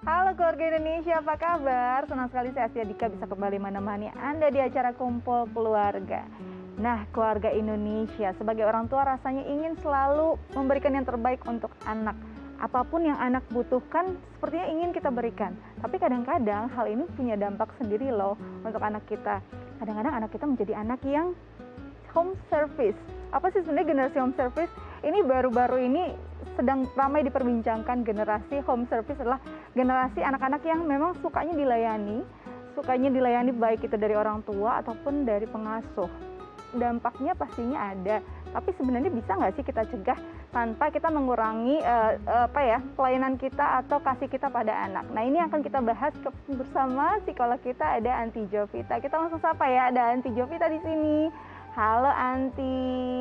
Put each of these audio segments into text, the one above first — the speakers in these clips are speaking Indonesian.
Halo keluarga Indonesia, apa kabar? Senang sekali saya Astia Dika bisa kembali menemani Anda di acara Kumpul Keluarga. Nah, keluarga Indonesia sebagai orang tua rasanya ingin selalu memberikan yang terbaik untuk anak. Apapun yang anak butuhkan sepertinya ingin kita berikan. Tapi kadang-kadang hal ini punya dampak sendiri loh untuk anak kita. Kadang-kadang anak kita menjadi anak yang home service. Apa sih sebenarnya generasi home service? Ini baru-baru ini sedang ramai diperbincangkan. Generasi home service adalah generasi anak-anak yang memang sukanya dilayani baik itu dari orang tua ataupun dari pengasuh. Dampaknya pastinya ada, tapi sebenarnya bisa nggak sih kita cegah tanpa kita mengurangi pelayanan kita atau kasih kita pada anak. Nah, ini akan kita bahas bersama psikolog kita, ada Anti Jovita. Kita langsung sapa ya, ada Anti Jovita di sini. Halo Anti,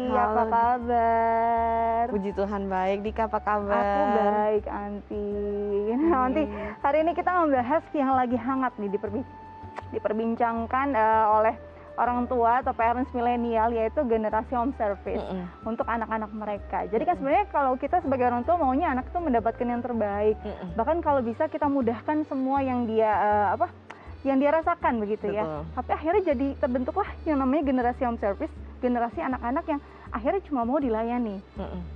Halo. apa kabar? Puji Tuhan baik, Dika apa kabar? Aku baik Anti. Nah, Anti, hari ini kita membahas yang lagi hangat nih diperbincangkan oleh orang tua atau parents milenial, yaitu generasi home service untuk anak-anak mereka. Jadi kan sebenarnya kalau kita sebagai orang tua maunya anak itu mendapatkan yang terbaik. Bahkan kalau bisa kita mudahkan semua yang dia rasakan begitu. Betul. Ya. Tapi akhirnya jadi terbentuklah yang namanya generasi home service, generasi anak-anak yang akhirnya cuma mau dilayani,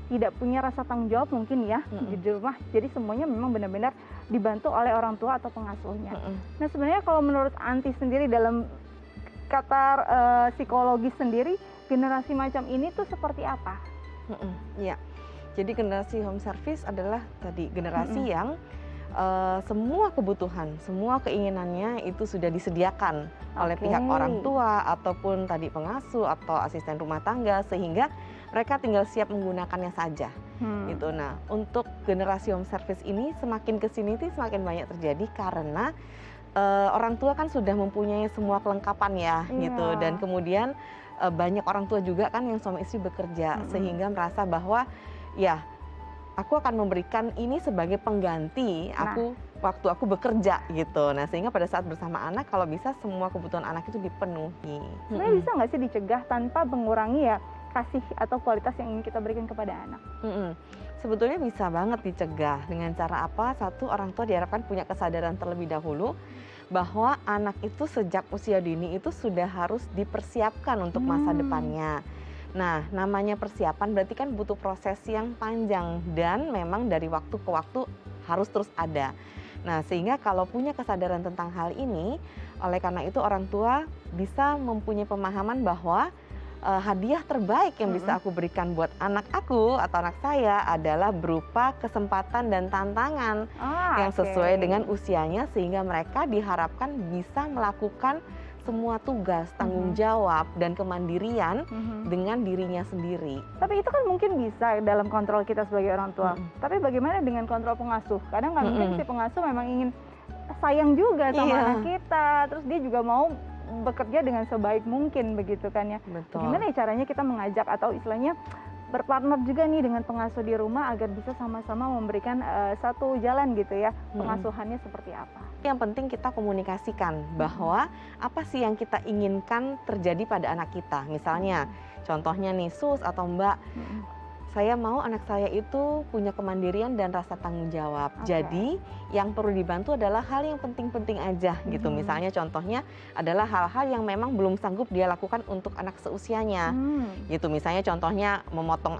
tidak punya rasa tanggung jawab mungkin ya di rumah. Jadi semuanya memang benar-benar dibantu oleh orang tua atau pengasuhnya. Nah, sebenarnya kalau menurut Anti sendiri dalam kata psikologi sendiri, generasi macam ini tuh seperti apa? Ya, jadi generasi home service adalah tadi generasi yang semua kebutuhan, semua keinginannya itu sudah disediakan oleh pihak orang tua ataupun tadi pengasuh atau asisten rumah tangga, sehingga mereka tinggal siap menggunakannya saja. Gitu. Nah, untuk generasi home service ini semakin kesini semakin banyak terjadi karena orang tua kan sudah mempunyai semua kelengkapan ya, gitu. Dan kemudian banyak orang tua juga kan yang suami istri bekerja, sehingga merasa bahwa ya aku akan memberikan ini sebagai pengganti waktu aku bekerja gitu. Nah, sehingga pada saat bersama anak kalau bisa semua kebutuhan anak itu dipenuhi. Sebenarnya bisa nggak sih dicegah tanpa mengurangi ya kasih atau kualitas yang ingin kita berikan kepada anak? Sebetulnya bisa banget dicegah dengan cara apa? Satu, orang tua diharapkan punya kesadaran terlebih dahulu bahwa anak itu sejak usia dini itu sudah harus dipersiapkan untuk masa depannya. Nah, namanya persiapan berarti kan butuh proses yang panjang dan memang dari waktu ke waktu harus terus ada. Nah, sehingga kalau punya kesadaran tentang hal ini, oleh karena itu orang tua bisa mempunyai pemahaman bahwa hadiah terbaik yang bisa aku berikan buat anak aku atau anak saya adalah berupa kesempatan dan tantangan yang sesuai dengan usianya, sehingga mereka diharapkan bisa melakukan semua tugas, tanggung jawab, dan kemandirian dengan dirinya sendiri. Tapi itu kan mungkin bisa dalam kontrol kita sebagai orang tua. Tapi bagaimana dengan kontrol pengasuh? Kadang kan mungkin si pengasuh memang ingin sayang juga sama anak kita, terus dia juga mau bekerja dengan sebaik mungkin begitu kan ya. Betul. Gimana ya caranya kita mengajak atau istilahnya berpartner juga nih dengan pengasuh di rumah agar bisa sama-sama memberikan satu jalan gitu ya, pengasuhannya seperti apa? Yang penting kita komunikasikan bahwa apa sih yang kita inginkan terjadi pada anak kita. Misalnya contohnya nih, Sus atau Mbak, saya mau anak saya itu punya kemandirian dan rasa tanggung jawab. Jadi yang perlu dibantu adalah hal yang penting-penting aja gitu. Misalnya contohnya adalah hal-hal yang memang belum sanggup dia lakukan untuk anak seusianya. Gitu, misalnya contohnya memotong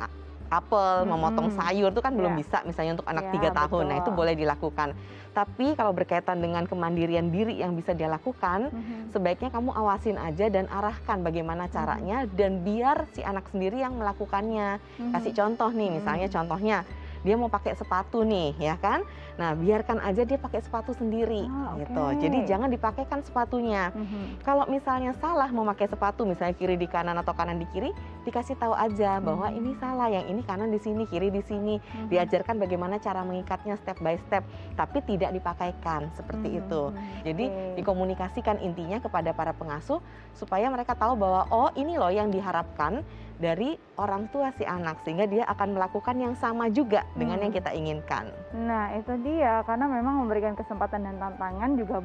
apel, memotong sayur itu kan belum bisa misalnya untuk anak 3 tahun. Nah, itu boleh dilakukan. Tapi kalau berkaitan dengan kemandirian diri yang bisa dia lakukan, sebaiknya kamu awasin aja dan arahkan bagaimana caranya, dan biar si anak sendiri yang melakukannya. Kasih contoh nih, misalnya contohnya dia mau pakai sepatu nih, ya kan? Nah, biarkan aja dia pakai sepatu sendiri, gitu. Jadi jangan dipakaikan sepatunya. Kalau misalnya salah mau pakai sepatu, misalnya kiri di kanan atau kanan di kiri, dikasih tahu aja bahwa ini salah, yang ini kanan di sini, kiri di sini. Diajarkan bagaimana cara mengikatnya step by step, tapi tidak dipakaikan seperti itu. Jadi dikomunikasikan intinya kepada para pengasuh supaya mereka tahu bahwa oh ini loh yang diharapkan dari orang tua si anak, sehingga dia akan melakukan yang sama juga dengan yang kita inginkan. Nah, itu dia, karena memang memberikan kesempatan dan tantangan juga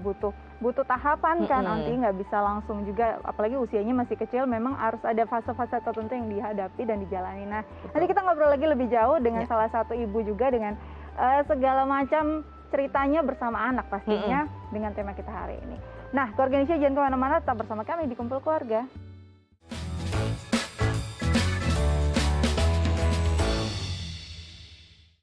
butuh tahapan kan, nanti nggak bisa langsung juga, apalagi usianya masih kecil, memang harus ada fase-fase tertentu yang dihadapi dan dijalani. Nah, nanti kita ngobrol lagi lebih jauh dengan salah satu ibu juga dengan segala macam ceritanya bersama anak pastinya dengan tema kita hari ini. Nah, keluarga Indonesia jangan kemana-mana, tetap bersama kami di Kumpul Keluarga.